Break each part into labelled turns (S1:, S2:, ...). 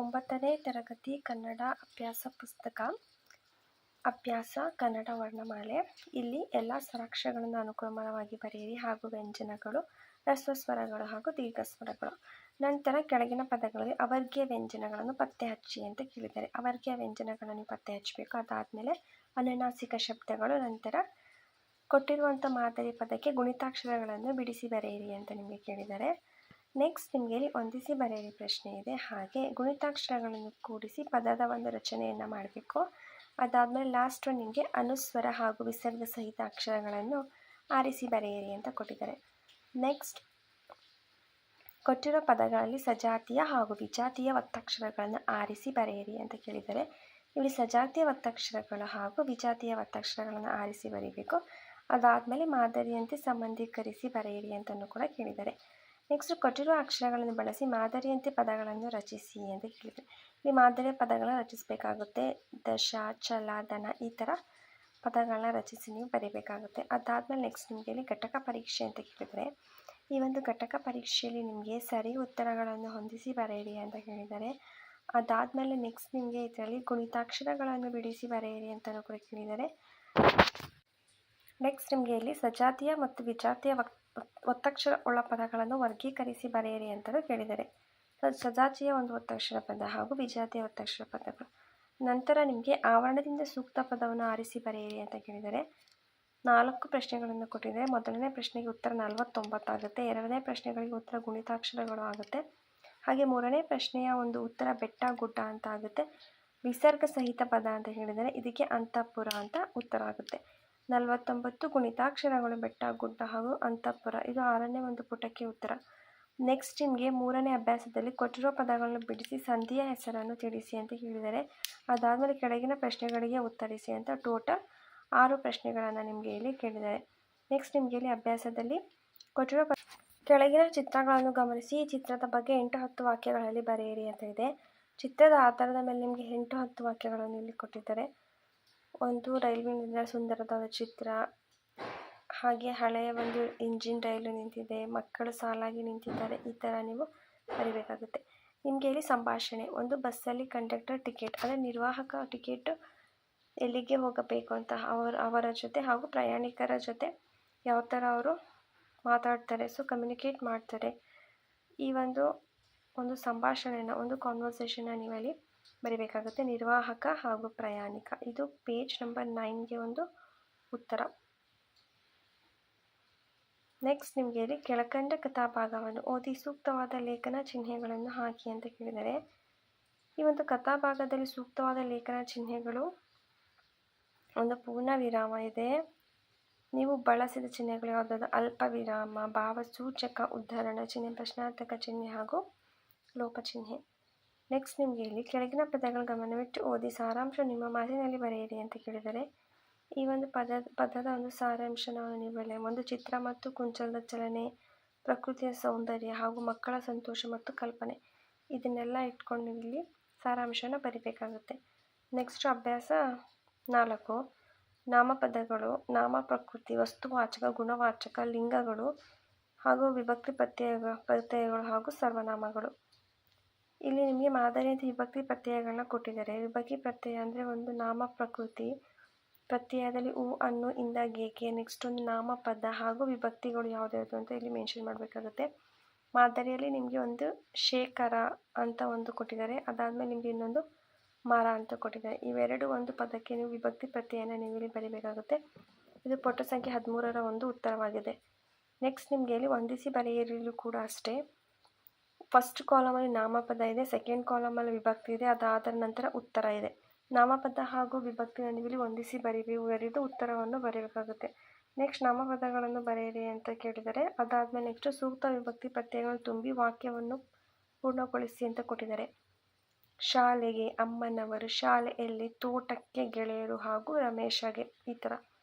S1: 9ನೇ ತರಗತಿ ಕನ್ನಡ ಅಭ್ಯಾಸ ಪುಸ್ತಕ ಅಭ್ಯಾಸ ಕನ್ನಡ ವರ್ಣಮಾಲೆ. ಇಲ್ಲಿ ಎಲ್ಲ ಸ್ವರಾಕ್ಷರಗಳನ್ನು ಅನುಕ್ರಮವಾಗಿ ಬರೆಯಿರಿ ಹಾಗೂ ವ್ಯಂಜನಗಳು, ಹ್ರಸ್ವ ಸ್ವರಗಳು ಹಾಗೂ ದೀರ್ಘ ಸ್ವರಗಳು. ನಂತರ ಕೆಳಗಿನ ಪದಗಳಲ್ಲಿ ಅವರ್ಗೀಯ ವ್ಯಂಜನಗಳನ್ನು ಪತ್ತೆ ಹಚ್ಚಿ ಅಂತ ಕೇಳಿದ್ದಾರೆ. ಅವರ್ಗೀಯ ವ್ಯಂಜನಗಳನ್ನು ಪತ್ತೆ ಹಚ್ಚಬೇಕು. ಅದಾದಮೇಲೆ ಅನುನಾಸಿಕ ಶಬ್ದಗಳು. ನಂತರ ಕೊಟ್ಟಿರುವಂಥ ಮಾದರಿ ಪದಕ್ಕೆ ಗುಣಿತಾಕ್ಷರಗಳನ್ನು ಬಿಡಿಸಿ ಬರೆಯಿರಿ ಅಂತ ನಿಮಗೆ ಕೇಳಿದ್ದಾರೆ. ನೆಕ್ಸ್ಟ್ ನಿಮಗೆ ಹೊಂದಿಸಿ ಬರೆಯಿರಿ ಪ್ರಶ್ನೆ ಇದೆ. ಹಾಗೆ ಗುಣಿತಾಕ್ಷರಗಳನ್ನು ಕೂಡಿಸಿ ಪದದ ಒಂದು ರಚನೆಯನ್ನು ಮಾಡಬೇಕು. ಅದಾದಮೇಲೆ ಲಾಸ್ಟ್ ನಿಮಗೆ ಅನುಸ್ವರ ಹಾಗೂ ವಿಸರ್ಗ ಸಹಿತ ಅಕ್ಷರಗಳನ್ನು ಆರಿಸಿ ಬರೆಯಿರಿ ಅಂತ ಕೊಟ್ಟಿದ್ದಾರೆ. ನೆಕ್ಸ್ಟ್ ಕೊಟ್ಟಿರೋ ಪದಗಳಲ್ಲಿ ಸಜಾತಿಯ ಹಾಗೂ ವಿಜಾತಿಯ ಒತ್ತಕ್ಷರಗಳನ್ನು ಆರಿಸಿ ಬರೆಯಿರಿ ಅಂತ ಕೇಳಿದ್ದಾರೆ. ಇಲ್ಲಿ ಸಜಾತಿಯ ಒತ್ತಕ್ಷರಗಳು ಹಾಗೂ ವಿಜಾತಿಯ ಒತ್ತಕ್ಷರಗಳನ್ನು ಆರಿಸಿ ಬರೀಬೇಕು. ಅದಾದಮೇಲೆ ಮಾದರಿಯಂತೆ ಸಂಬಂಧೀಕರಿಸಿ ಬರೆಯಿರಿ ಅಂತಲೂ ಕೂಡ ಕೇಳಿದ್ದಾರೆ. ನೆಕ್ಸ್ಟ್ ಕೊಟ್ಟಿರುವ ಅಕ್ಷರಗಳನ್ನು ಬಳಸಿ ಮಾದರಿಯಂತೆ ಪದಗಳನ್ನು ರಚಿಸಿ ಅಂತ ಕೇಳಿದ್ದಾರೆ. ಇಲ್ಲಿ ಮಾದರಿಯ ಪದಗಳನ್ನು ರಚಿಸಬೇಕಾಗುತ್ತೆ. ದಶ, ಛಲ, ದನ ಈ ಥರ ಪದಗಳನ್ನ ರಚಿಸಿ ನೀವು ಬರೀಬೇಕಾಗುತ್ತೆ. ಅದಾದಮೇಲೆ ನೆಕ್ಸ್ಟ್ ನಿಮಗೆ ಇಲ್ಲಿ ಘಟಕ ಪರೀಕ್ಷೆ ಅಂತ ಕೇಳಿದರೆ, ಈ ಒಂದು ಘಟಕ ಪರೀಕ್ಷೆಯಲ್ಲಿ ನಿಮಗೆ ಸರಿ ಉತ್ತರಗಳನ್ನು ಹೊಂದಿಸಿ ಬರೆಯಿರಿ ಅಂತ ಹೇಳಿದ್ದಾರೆ. ಅದಾದಮೇಲೆ ನೆಕ್ಸ್ಟ್ ನಿಮಗೆ ಇದರಲ್ಲಿ ಗುಣಿತಾಕ್ಷರಗಳನ್ನು ಬಿಡಿಸಿ ಬರೆಯಿರಿ ಅಂತಲೂ ಕೂಡ ಕೇಳಿದ್ದಾರೆ. ನೆಕ್ಸ್ಟ್ ನಿಮಗೆ ಇಲ್ಲಿ ಸಜಾತಿಯ ಮತ್ತು ವಿಜಾತಿಯ ಒತ್ತಕ್ಷರ ಉಳ್ಳ ಪದಗಳನ್ನು ವರ್ಗೀಕರಿಸಿ ಬರೆಯಿರಿ ಅಂತಲೂ ಕೇಳಿದ್ದಾರೆ. ಸಜಾತಿಯ ಒಂದು ಒತ್ತಕ್ಷರ ಪದ ಹಾಗೂ ವಿಜಾತಿಯ ಒತ್ತಕ್ಷರ ಪದಗಳು. ನಂತರ ನಿಮಗೆ ಆವರಣದಿಂದ ಸೂಕ್ತ ಪದವನ್ನು ಆರಿಸಿ ಬರೆಯಿರಿ ಅಂತ ಕೇಳಿದ್ದಾರೆ. 4 ಪ್ರಶ್ನೆಗಳನ್ನು ಕೊಟ್ಟಿದ್ದಾರೆ. ಮೊದಲನೇ ಪ್ರಶ್ನೆಗೆ ಉತ್ತರ 49 ಆಗುತ್ತೆ. ಎರಡನೇ ಪ್ರಶ್ನೆಗಳಿಗೆ ಉತ್ತರ ಗುಣಿತಾಕ್ಷರಗಳು ಆಗುತ್ತೆ. ಹಾಗೆ ಮೂರನೇ ಪ್ರಶ್ನೆಯ ಒಂದು ಉತ್ತರ ಬೆಟ್ಟ ಗುಡ್ಡ ಅಂತ ಆಗುತ್ತೆ. ವಿಸರ್ಗ ಸಹಿತ ಪದ ಅಂತ ಹೇಳಿದರೆ ಇದಕ್ಕೆ ಅಂತಃಪುರ ಅಂತ ಉತ್ತರ ಆಗುತ್ತೆ. 49 ಗುಣಿತಾಕ್ಷರಗಳು ಬೆಟ್ಟ ಗುಡ್ಡ ಹಾಗೂ ಅಂತಃಪುರ. ಇದು 6ನೇ ಒಂದು ಪುಟಕ್ಕೆ ಉತ್ತರ. ನೆಕ್ಸ್ಟ್ ನಿಮಗೆ 3ನೇ ಅಭ್ಯಾಸದಲ್ಲಿ ಕೊಟ್ಟಿರೋ ಪದಗಳನ್ನು ಬಿಡಿಸಿ ಸಂಧಿಯ ಹೆಸರನ್ನು ತಿಳಿಸಿ ಅಂತ ಹೇಳಿದ್ದಾರೆ. ಅದಾದಮೇಲೆ ಕೆಳಗಿನ ಪ್ರಶ್ನೆಗಳಿಗೆ ಉತ್ತರಿಸಿ ಅಂತ ಟೋಟಲ್ 6 ಪ್ರಶ್ನೆಗಳನ್ನು ನಿಮಗೆ ಇಲ್ಲಿ ಕೇಳಿದ್ದಾರೆ. ನೆಕ್ಸ್ಟ್ ನಿಮಗೆ ಇಲ್ಲಿ ಅಭ್ಯಾಸದಲ್ಲಿ ಕೊಟ್ಟಿರೋ ಕೆಳಗಿನ ಚಿತ್ರಗಳನ್ನು ಗಮನಿಸಿ ಈ ಚಿತ್ರದ ಬಗ್ಗೆ 8-10 ವಾಕ್ಯಗಳಲ್ಲಿ ಬರೆಯಿರಿ ಅಂತ ಇದೆ. ಚಿತ್ರದ ಆಧಾರದ ಮೇಲೆ ನಿಮಗೆ 8-10 ವಾಕ್ಯಗಳನ್ನು ಇಲ್ಲಿ ಕೊಟ್ಟಿದ್ದಾರೆ. ಒಂದು ರೈಲ್ವೆ ನಿಲ್ದಾಣ ಸುಂದರವಾದ ಚಿತ್ರ, ಹಾಗೆ ಹಳೆಯ ಒಂದು ಇಂಜಿನ್ ರೈಲು ನಿಂತಿದೆ, ಮಕ್ಕಳು ಸಾಲಾಗಿ ನಿಂತಿದ್ದಾರೆ, ಈ ಥರ ನೀವು ಬರೀಬೇಕಾಗುತ್ತೆ. ನಿಮಗೆ ಇಲ್ಲಿ ಸಂಭಾಷಣೆ, ಒಂದು ಬಸ್ಸಲ್ಲಿ ಕಂಡಕ್ಟರ್ ಟಿಕೆಟ್ ಅಂದರೆ ನಿರ್ವಾಹಕ ಟಿಕೆಟ್ ಎಲ್ಲಿಗೆ ಹೋಗಬೇಕು ಅಂತ ಅವರ ಜೊತೆ ಹಾಗೂ ಪ್ರಯಾಣಿಕರ ಜೊತೆ ಯಾವ ಥರ ಅವರು ಮಾತಾಡ್ತಾರೆ, ಕಮ್ಯುನಿಕೇಟ್ ಮಾಡ್ತಾರೆ. ಈ ಒಂದು ಸಂಭಾಷಣೆನ ಒಂದು ಕಾನ್ವರ್ಸೇಷನ್ನ ನೀವಲ್ಲಿ ಬರೀಬೇಕಾಗುತ್ತೆ. ನಿರ್ವಾಹಕ ಹಾಗೂ ಪ್ರಯಾಣಿಕ. ಇದು ಪೇಜ್ ನಂಬರ್ 9ಗೆ ಒಂದು ಉತ್ತರ. ನೆಕ್ಸ್ಟ್ ನಿಮಗೆ ಇಲ್ಲಿ ಕೆಳಕಂಡ ಕಥಾಭಾಗವನ್ನು ಓದಿ ಸೂಕ್ತವಾದ ಲೇಖನ ಚಿಹ್ನೆಗಳನ್ನು ಹಾಕಿ ಅಂತ ಕೇಳಿದರೆ, ಈ ಒಂದು ಕಥಾಭಾಗದಲ್ಲಿ ಸೂಕ್ತವಾದ ಲೇಖನ ಚಿಹ್ನೆಗಳು ಒಂದು ಪೂರ್ಣ ವಿರಾಮ ಇದೆ. ನೀವು ಬಳಸಿದ ಚಿಹ್ನೆಗಳು ಯಾವುದಾದ್ರು ಅಲ್ಪ ವಿರಾಮ, ಭಾವಸೂಚಕ, ಉದ್ಧರಣ ಚಿಹ್ನೆ, ಪ್ರಶ್ನಾರ್ಥಕ ಚಿಹ್ನೆ ಹಾಗೂ ಲೋಪ ಚಿಹ್ನೆ. ನೆಕ್ಸ್ಟ್ ನಿಮಗೆ ಇಲ್ಲಿ ಕೆಳಗಿನ ಪದಗಳ ಗಮನವಿಟ್ಟು ಓದಿ ಸಾರಾಂಶ ನಿಮ್ಮ ಮಾತಿನಲ್ಲಿ ಬರೆಯಿರಿ ಅಂತ ಕೇಳಿದರೆ, ಈ ಒಂದು ಪದದ ಒಂದು ಸಾರಾಂಶವನ್ನು ನೀವು ಒಂದು ಚಿತ್ರ ಮತ್ತು ಕುಂಚಲದ ಚಲನೆ, ಪ್ರಕೃತಿಯ ಸೌಂದರ್ಯ ಹಾಗೂ ಮಕ್ಕಳ ಸಂತೋಷ ಮತ್ತು ಕಲ್ಪನೆ ಇದನ್ನೆಲ್ಲ ಇಟ್ಕೊಂಡು ನೀವು ಇಲ್ಲಿ ಸಾರಾಂಶನ ಬರಿಬೇಕಾಗುತ್ತೆ. ನೆಕ್ಸ್ಟ್ ಅಭ್ಯಾಸ 4 ನಾಮಪದಗಳು, ನಾಮ ಪ್ರಕೃತಿ, ವಸ್ತುವಾಚಕ, ಗುಣವಾಚಕ, ಲಿಂಗಗಳು ಹಾಗೂ ವಿಭಕ್ತಿ ಪ್ರತ್ಯಯಗಳು ಹಾಗೂ ಸರ್ವನಾಮಗಳು. ಇಲ್ಲಿ ನಿಮಗೆ ಮಾದರಿಯಂತೆ ವಿಭಕ್ತಿ ಪ್ರತ್ಯಯಗಳನ್ನ ಕೊಟ್ಟಿದ್ದಾರೆ. ವಿಭಕ್ತಿ ಪ್ರತ್ಯಯ ಅಂದರೆ ಒಂದು ನಾಮ ಪ್ರಕೃತಿ ಪ್ರತ್ಯಯದಲ್ಲಿ ಉ, ಅನ್ನು, ಇಂದ, ಗೆ. ನೆಕ್ಸ್ಟ್ ಒಂದು ನಾಮಪದ ಹಾಗೂ ವಿಭಕ್ತಿಗಳು ಯಾವುದ್ಯಾವುದು ಅಂತ ಇಲ್ಲಿ ಮೆನ್ಷನ್ ಮಾಡಬೇಕಾಗುತ್ತೆ. ಮಾದರಿಯಲ್ಲಿ ನಿಮಗೆ ಒಂದು ಶೇಖರ ಅಂತ ಒಂದು ಕೊಟ್ಟಿದ್ದಾರೆ. ಅದಾದಮೇಲೆ ನಿಮಗೆ ಇನ್ನೊಂದು ಮರ ಅಂತ ಕೊಟ್ಟಿದ್ದಾರೆ. ಇವೆರಡು ಒಂದು ಪದಕ್ಕೆ ನೀವು ವಿಭಕ್ತಿ ಪ್ರತ್ಯಯನ ನೀವು ಇಲ್ಲಿ ಬರೀಬೇಕಾಗುತ್ತೆ. ಇದು ಪುಟ ಸಂಖ್ಯೆ 13ರ ಒಂದು ಉತ್ತರವಾಗಿದೆ. ನೆಕ್ಸ್ಟ್ ನಿಮಗೆ ಇಲ್ಲಿ ಹೊಂದಿಸಿ ಬರೆಯಿರಲು ಕೂಡ ಅಷ್ಟೇ. ಫಸ್ಟ್ ಕಾಲಮಲ್ಲಿ ನಾಮಪದ ಇದೆ, ಸೆಕೆಂಡ್ ಕಾಲಮಲ್ಲಿ ವಿಭಕ್ತಿ ಇದೆ, ಅದಾದ ನಂತರ ಉತ್ತರ ಇದೆ. ನಾಮಪದ ಹಾಗೂ ವಿಭಕ್ತಿಯನ್ನು ನೀವು ಇಲ್ಲಿ ಹೊಂದಿಸಿ ಬರೆದು ಉತ್ತರವನ್ನು ಬರೆಯಬೇಕಾಗುತ್ತೆ. ನೆಕ್ಸ್ಟ್ ನಾಮಪದಗಳನ್ನು ಬರೆಯಿರಿ ಅಂತ ಕೇಳಿದರೆ, ಅದಾದಮೇಲೆ ನೆಕ್ಸ್ಟ್ ಸೂಕ್ತ ವಿಭಕ್ತಿ ಪ್ರತ್ಯಯಗಳನ್ನು ತುಂಬಿ ವಾಕ್ಯವನ್ನು ಪೂರ್ಣಗೊಳಿಸಿ ಅಂತ ಕೊಟ್ಟಿದ್ದಾರೆ. ಶಾಲೆಗೆ, ಅಮ್ಮನವರು, ಶಾಲೆಯಲ್ಲಿ, ತೋಟಕ್ಕೆ, ಗೆಳೆಯರು ಹಾಗೂ ರಮೇಶಗೆ ಈ ಥರ.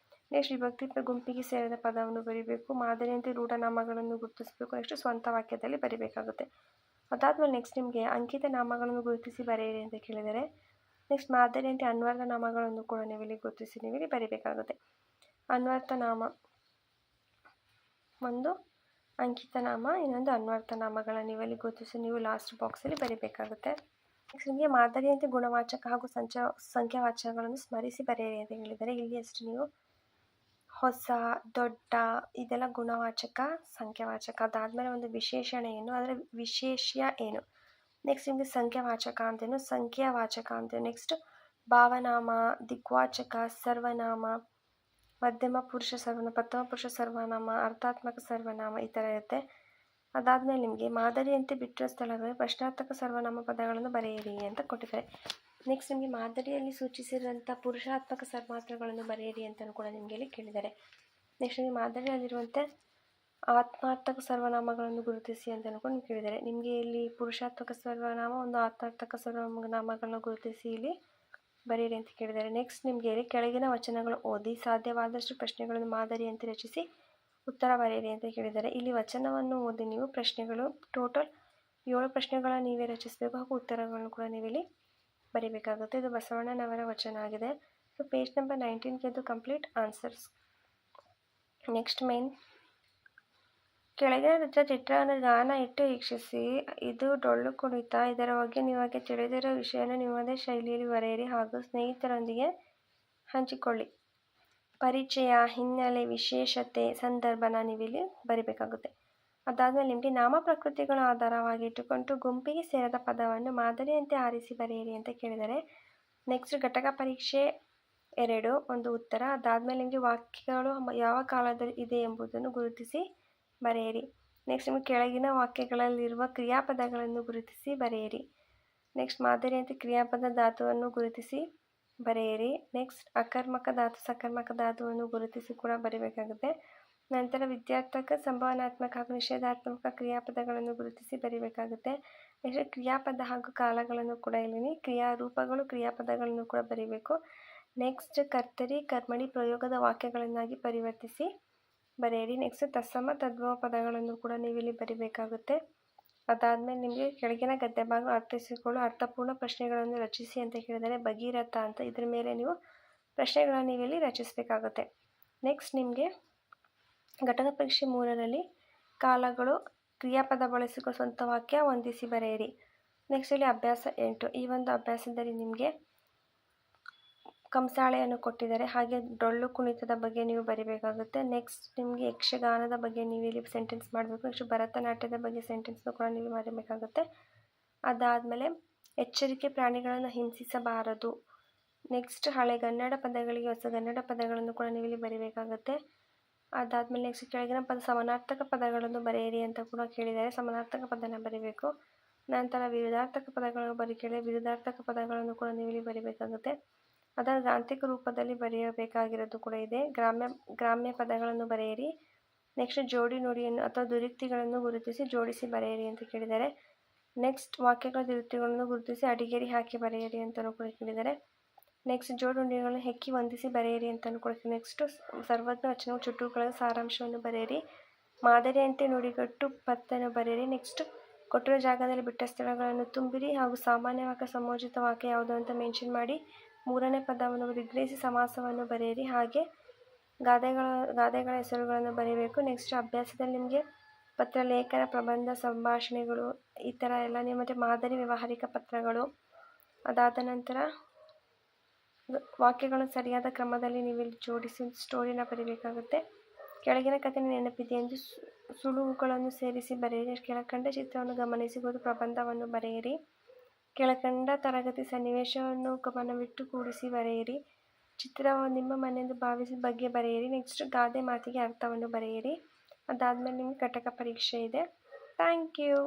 S1: ನೆಕ್ಸ್ಟ್ ವಿಭಕ್ತಿ ಗುಂಪಿಗೆ ಸೇರಿದ ಪದವನ್ನು ಬರೀಬೇಕು. ಮಾದರಿಯಂತೆ ರೂಢನಾಮಗಳನ್ನು ಗುರುತಿಸಬೇಕು. ನೆಕ್ಸ್ಟ್ ಸ್ವಂತ ವಾಕ್ಯದಲ್ಲಿ ಬರೀಬೇಕಾಗುತ್ತೆ. ಅದಾದಮೇಲೆ ನೆಕ್ಸ್ಟ್ ನಿಮಗೆ ಅಂಕಿತ ನಾಮಗಳನ್ನು ಗುರುತಿಸಿ ಬರೆಯಿರಿ ಅಂತ ಕೇಳಿದರೆ, ನೆಕ್ಸ್ಟ್ ಮಾದರಿಯಂತೆ ಅನ್ವರ್ಥ ನಾಮಗಳನ್ನು ಕೂಡ ನೀವು ಇಲ್ಲಿ ಗುರುತಿಸಿ ನೀವು ಇಲ್ಲಿ ಬರೀಬೇಕಾಗುತ್ತೆ. ಅನ್ವರ್ಥ ನಾಮ ಒಂದು ಅಂಕಿತ ನಾಮ, ಇನ್ನೊಂದು ಅನ್ವರ್ಥ ನಾಮಗಳನ್ನ ನೀವಲ್ಲಿ ಗುರುತಿಸಿ ನೀವು ಲಾಸ್ಟ್ ಬಾಕ್ಸಲ್ಲಿ ಬರೀಬೇಕಾಗುತ್ತೆ. ನೆಕ್ಸ್ಟ್ ನಿಮಗೆ ಮಾದರಿಯಂತೆ ಗುಣವಾಚಕ ಹಾಗೂ ಸಂಖ್ಯಾವಾಚಕಗಳನ್ನು ಸ್ಮರಿಸಿ ಬರೆಯಿರಿ ಅಂತ ಹೇಳಿದರೆ ಇಲ್ಲಿ ಅಷ್ಟು ನೀವು ಹೊಸ, ದೊಡ್ಡ ಇದೆಲ್ಲ ಗುಣವಾಚಕ, ಸಂಖ್ಯಾವಾಚಕ. ಅದಾದಮೇಲೆ ಒಂದು ವಿಶೇಷಣ ಏನು, ಅದರ ವಿಶೇಷ್ಯ ಏನು. ನೆಕ್ಸ್ಟ್ ನಿಮಗೆ ಸಂಖ್ಯಾವಾಚಕ ಅಂತೇನು, ಸಂಖ್ಯಾವಾಚಕ ಅಂತೇನು. ನೆಕ್ಸ್ಟ್ ಭಾವನಾಮ, ದಿಗ್ವಾಚಕ, ಸರ್ವನಾಮ, ಮಧ್ಯಮ ಪುರುಷ ಸರ್ವನಾಮ, ಪ್ರಥಮ ಪುರುಷ ಸರ್ವನಾಮ, ಅರ್ಥಾತ್ಮಕ ಸರ್ವನಾಮ ಈ ಥರ ಇರುತ್ತೆ. ಅದಾದಮೇಲೆ ನಿಮಗೆ ಮಾದರಿಯಂತೆ ಬಿಟ್ಟಿರೋ ಸ್ಥಳಗಳಲ್ಲಿ ಪ್ರಶ್ನಾರ್ಥಕ ಸರ್ವನಾಮ ಪದಗಳನ್ನು ಬರೆಯಿರಿ ಅಂತ ಕೊಟ್ಟಿದ್ದಾರೆ. ನೆಕ್ಸ್ಟ್ ನಿಮಗೆ ಮಾದರಿಯಲ್ಲಿ ಸೂಚಿಸಿರುವಂಥ ಪುರುಷಾತ್ಮಕ ಸರ್ವನಾಮಗಳನ್ನು ಬರೆಯಿರಿ ಅಂತಲೂ ಕೂಡ ನಿಮಗೆ ಇಲ್ಲಿ ಕೇಳಿದ್ದಾರೆ. ನೆಕ್ಸ್ಟ್ ನಿಮಗೆ ಮಾದರಿಯಲ್ಲಿರುವಂತೆ ಆತ್ಮಾರ್ಥಕ ಸರ್ವನಾಮಗಳನ್ನು ಗುರುತಿಸಿ ಅಂತಲೂ ಕೂಡ ಕೇಳಿದ್ದಾರೆ. ನಿಮಗೆ ಇಲ್ಲಿ ಪುರುಷಾತ್ಮಕ ಸರ್ವನಾಮ, ಒಂದು ಆತ್ಮಾರ್ಥಕ ಸರ್ವನಾಮಗಳನ್ನು ಗುರುತಿಸಿ ಇಲ್ಲಿ ಬರೆಯಿರಿ ಅಂತ ಕೇಳಿದ್ದಾರೆ. ನೆಕ್ಸ್ಟ್ ನಿಮಗೆ ಇಲ್ಲಿ ಕೆಳಗಿನ ವಚನಗಳು ಓದಿ ಸಾಧ್ಯವಾದಷ್ಟು ಪ್ರಶ್ನೆಗಳನ್ನು ಮಾದರಿಯಂತೆ ರಚಿಸಿ ಉತ್ತರ ಬರೆಯಿರಿ ಅಂತ ಕೇಳಿದ್ದಾರೆ. ಇಲ್ಲಿ ವಚನವನ್ನು ಓದಿ ನೀವು ಪ್ರಶ್ನೆಗಳು ಟೋಟಲ್ 7 ಪ್ರಶ್ನೆಗಳನ್ನು ನೀವೇ ರಚಿಸಬೇಕು ಹಾಗೂ ಉತ್ತರಗಳನ್ನು ಕೂಡ ನೀವಿಲ್ಲಿ ಬರೀಬೇಕಾಗುತ್ತೆ. ಇದು ಬಸವಣ್ಣನವರ ವಚನ ಆಗಿದೆ. ಸೊ ಪೇಜ್ ನಂಬರ್ 19 ಇದು ಕಂಪ್ಲೀಟ್ ಆನ್ಸರ್ಸ್. ನೆಕ್ಸ್ಟ್ ಮೇನ್ ಕೆಳಗಿನ ಚಿತ್ರವನ್ನು ಗಾನ ಇಟ್ಟು ವೀಕ್ಷಿಸಿ. ಇದು ಡೊಳ್ಳು ಕುಣಿತ. ಇದರ ಬಗ್ಗೆ ನಿಮಗೆ ತಿಳಿದಿರೋ ವಿಷಯನ ನಿಮ್ಮದೇ ಶೈಲಿಯಲ್ಲಿ ಬರೆಯಿರಿ ಹಾಗೂ ಸ್ನೇಹಿತರೊಂದಿಗೆ ಹಂಚಿಕೊಳ್ಳಿ. ಪರಿಚಯ, ಹಿನ್ನೆಲೆ, ವಿಶೇಷತೆ, ಸಂದರ್ಭನ ನೀವಿಲ್ಲಿ ಬರಿಬೇಕಾಗುತ್ತೆ. ಅದಾದಮೇಲೆ ನಿಮಗೆ ನಾಮ ಪ್ರಕೃತಿಗಳ ಆಧಾರವಾಗಿ ಇಟ್ಟುಕೊಂಡು ಗುಂಪಿಗೆ ಸೇರದ ಪದವನ್ನು ಮಾದರಿಯಂತೆ ಆರಿಸಿ ಬರೆಯಿರಿ ಅಂತ ಕೇಳಿದರೆ. ನೆಕ್ಸ್ಟ್ ಘಟಕ ಪರೀಕ್ಷೆ 2 ಒಂದು ಉತ್ತರ. ಅದಾದಮೇಲೆ ನಿಮಗೆ ವಾಕ್ಯಗಳು ಯಾವ ಕಾಲದಲ್ಲಿ ಇದೆ ಎಂಬುದನ್ನು ಗುರುತಿಸಿ ಬರೆಯಿರಿ. ನೆಕ್ಸ್ಟ್ ನಿಮಗೆ ಕೆಳಗಿನ ವಾಕ್ಯಗಳಲ್ಲಿರುವ ಕ್ರಿಯಾಪದಗಳನ್ನು ಗುರುತಿಸಿ ಬರೆಯಿರಿ. ನೆಕ್ಸ್ಟ್ ಮಾದರಿಯಂತೆ ಕ್ರಿಯಾಪದ ಧಾತುವನ್ನು ಗುರುತಿಸಿ ಬರೆಯಿರಿ. ನೆಕ್ಸ್ಟ್ ಅಕರ್ಮಕ ಧಾತು, ಸಕರ್ಮಕ ಧಾತುವನ್ನು ಗುರುತಿಸಿ ಕೂಡ ಬರೀಬೇಕಾಗುತ್ತೆ. ನಂತರ ವಿದ್ಯಾರ್ಥಕ, ಸಂಭಾವನಾತ್ಮಕ ಹಾಗೂ ನಿಷೇಧಾತ್ಮಕ ಕ್ರಿಯಾಪದಗಳನ್ನು ಗುರುತಿಸಿ ಬರೀಬೇಕಾಗುತ್ತೆ. ನೆಕ್ಸ್ಟ್ ಕ್ರಿಯಾಪದ ಹಾಗೂ ಕಾಲಗಳನ್ನು ಕೂಡ ಇಲ್ಲಿ ಕ್ರಿಯಾರೂಪಗಳು, ಕ್ರಿಯಾಪದಗಳನ್ನು ಕೂಡ ಬರೀಬೇಕು. ನೆಕ್ಸ್ಟ್ ಕರ್ತರಿ, ಕರ್ಮಣಿ ಪ್ರಯೋಗದ ವಾಕ್ಯಗಳನ್ನಾಗಿ ಪರಿವರ್ತಿಸಿ ಬರೆಯಿರಿ. ನೆಕ್ಸ್ಟ್ ತತ್ಸಮ, ತದ್ಭವ ಪದಗಳನ್ನು ಕೂಡ ನೀವಿಲ್ಲಿ ಬರೀಬೇಕಾಗುತ್ತೆ. ಅದಾದಮೇಲೆ ನಿಮಗೆ ಕೆಳಗಿನ ಗದ್ಯ ಭಾಗ ಅರ್ಥೈಸಿಕೊಳ್ಳು ಅರ್ಥಪೂರ್ಣ ಪ್ರಶ್ನೆಗಳನ್ನು ರಚಿಸಿ ಅಂತ ಕೇಳಿದರೆ ಭಗೀರಥ ಅಂತ ಇದ್ರ ಮೇಲೆ ನೀವು ಪ್ರಶ್ನೆಗಳನ್ನು ನೀವಿಲ್ಲಿ ರಚಿಸಬೇಕಾಗುತ್ತೆ. ನೆಕ್ಸ್ಟ್ ನಿಮಗೆ ಘಟಕ ಪರೀಕ್ಷೆ 3ರಲ್ಲಿ ಕಾಲಗಳು, ಕ್ರಿಯಾಪದ ಬಳಸಿಕೊ ಸ್ವಂತ ವಾಕ್ಯ ಹೊಂದಿಸಿ ಬರೆಯಿರಿ. ನೆಕ್ಸ್ಟ್ ಇಲ್ಲಿ ಅಭ್ಯಾಸ 8 ಈ ಒಂದು ಅಭ್ಯಾಸದಲ್ಲಿ ನಿಮಗೆ ಕಂಸಾಳೆಯನ್ನು ಕೊಟ್ಟಿದ್ದಾರೆ. ಹಾಗೆ ಡೊಳ್ಳು ಕುಣಿತದ ಬಗ್ಗೆ ನೀವು ಬರೀಬೇಕಾಗುತ್ತೆ. ನೆಕ್ಸ್ಟ್ ನಿಮಗೆ ಯಕ್ಷಗಾನದ ಬಗ್ಗೆ ನೀವು ಇಲ್ಲಿ ಸೆಂಟೆನ್ಸ್ ಮಾಡಬೇಕು. ನೆಕ್ಸ್ಟ್ ಭರತನಾಟ್ಯದ ಬಗ್ಗೆ ಸೆಂಟೆನ್ಸ್ನ ಕೂಡ ನೀವು ಬರೀಬೇಕಾಗುತ್ತೆ. ಅದಾದಮೇಲೆ ಎಚ್ಚರಿಕೆ, ಪ್ರಾಣಿಗಳನ್ನು ಹಿಂಸಿಸಬಾರದು. ನೆಕ್ಸ್ಟ್ ಹಳೆಗನ್ನಡ ಪದಗಳಿಗೆ ಹೊಸಗನ್ನಡ ಪದಗಳನ್ನು ಕೂಡ ನೀವು ಇಲ್ಲಿ ಬರೀಬೇಕಾಗುತ್ತೆ. ಅದಾದಮೇಲೆ ನೆಕ್ಸ್ಟ್ ಕೆಳಗಿನ ಸಮಾನಾರ್ಥಕ ಪದಗಳನ್ನು ಬರೆಯಿರಿ ಅಂತ ಕೂಡ ಕೇಳಿದ್ದಾರೆ. ಸಮಾನಾರ್ಥಕ ಪದನ ಬರೀಬೇಕು. ನಂತರ ವಿರುದ್ಧಾರ್ಥಕ ಪದಗಳನ್ನು ಕೇಳಿದರೆ ವಿರುದ್ಧಾರ್ಥಕ ಪದಗಳನ್ನು ಕೂಡ ನೀವು ಇಲ್ಲಿ ಬರೀಬೇಕಾಗುತ್ತೆ. ಅದರ ಗ್ರಾಂಥಿಕ ರೂಪದಲ್ಲಿ ಬರೆಯಬೇಕಾಗಿರೋದು ಕೂಡ ಇದೆ. ಗ್ರಾಮ್ಯ ಪದಗಳನ್ನು ಬರೆಯಿರಿ. ನೆಕ್ಸ್ಟ್ ಜೋಡಿ ನುಡಿಯನ್ನು ಅಥವಾ ದುರುಕ್ತಿಗಳನ್ನು ಗುರುತಿಸಿ ಜೋಡಿಸಿ ಬರೆಯಿರಿ ಅಂತ ಕೇಳಿದ್ದಾರೆ. ನೆಕ್ಸ್ಟ್ ವಾಕ್ಯಗಳ ದುರುಕ್ತಿಗಳನ್ನು ಗುರುತಿಸಿ ಅಡಿಗೇರಿ ಹಾಕಿ ಬರೆಯಿರಿ ಅಂತಲೂ ಕೂಡ ಕೇಳಿದ್ದಾರೆ. ನೆಕ್ಸ್ಟ್ ಜೋಡಿ ನುಡಿಗಳನ್ನು ಹೆಕ್ಕಿ ಹೊಂದಿಸಿ ಬರೆಯಿರಿ ಅಂತಲೂ ಕೂಡ. ನೆಕ್ಸ್ಟ್ ಸರ್ವಜ್ಞ ವಚನವು ಚುಟುಕುಗಳ ಸಾರಾಂಶವನ್ನು ಬರೆಯಿರಿ. ಮಾದರಿಯಂತೆ ನುಡಿಗಟ್ಟು ಪತ್ತನ್ನು ಬರೆಯಿರಿ. ನೆಕ್ಸ್ಟ್ ಕೊಟ್ಟಿರೋ ಜಾಗದಲ್ಲಿ ಬಿಟ್ಟ ಸ್ಥಳಗಳನ್ನು ತುಂಬಿರಿ ಹಾಗೂ ಸಾಮಾನ್ಯ ವಾಕ್ಯ, ಸಂಯೋಜಿತ ವಾಕ್ಯ ಯಾವುದು ಅಂತ ಮೆನ್ಷನ್ ಮಾಡಿ 3ನೇ ಪದವನ್ನು ವಿಗ್ರಹಿಸಿ ಸಮಾಸವನ್ನು ಬರೆಯಿರಿ. ಹಾಗೆ ಗಾದೆಗಳ ಹೆಸರುಗಳನ್ನು ಬರೀಬೇಕು. ನೆಕ್ಸ್ಟ್ ಅಭ್ಯಾಸದಲ್ಲಿ ನಿಮಗೆ ಪತ್ರ ಲೇಖನ, ಪ್ರಬಂಧ, ಸಂಭಾಷಣೆಗಳು ಈ ಥರ ಎಲ್ಲ ನೀವು ಮತ್ತು ಮಾದರಿ ವ್ಯಾವಹಾರಿಕ ಪತ್ರಗಳು. ಅದಾದ ನಂತರ ವಾಕ್ಯಗಳನ್ನು ಸರಿಯಾದ ಕ್ರಮದಲ್ಲಿ ನೀವು ಇಲ್ಲಿ ಜೋಡಿಸಿ ಸ್ಟೋರಿನ ಬರೀಬೇಕಾಗುತ್ತೆ. ಕೆಳಗಿನ ಕಥೆ ನೆನಪಿದೆ ಎಂದು ಸುಳುಹುಗಳನ್ನು ಸೇರಿಸಿ ಬರೆಯಿರಿ. ಕೆಳಕಂಡ ಚಿತ್ರವನ್ನು ಗಮನಿಸಿ ಓದು ಪ್ರಬಂಧವನ್ನು ಬರೆಯಿರಿ. ಕೆಳಕಂಡ ತರಗತಿ ಸನ್ನಿವೇಶವನ್ನು ಗಮನವಿಟ್ಟು ಕೂಡಿಸಿ ಬರೆಯಿರಿ. ಚಿತ್ರವನ್ನು ನಿಮ್ಮ ಮನೆಯೆಂದು ಭಾವಿಸಿ ಬಗ್ಗೆ ಬರೆಯಿರಿ. ನೆಕ್ಸ್ಟ್ ಗಾದೆ ಮಾತಿಗೆ ಅರ್ಥವನ್ನು ಬರೆಯಿರಿ. ಅದಾದಮೇಲೆ ನಿಮಗೆ ಘಟಕ ಪರೀಕ್ಷೆ ಇದೆ. Thank you.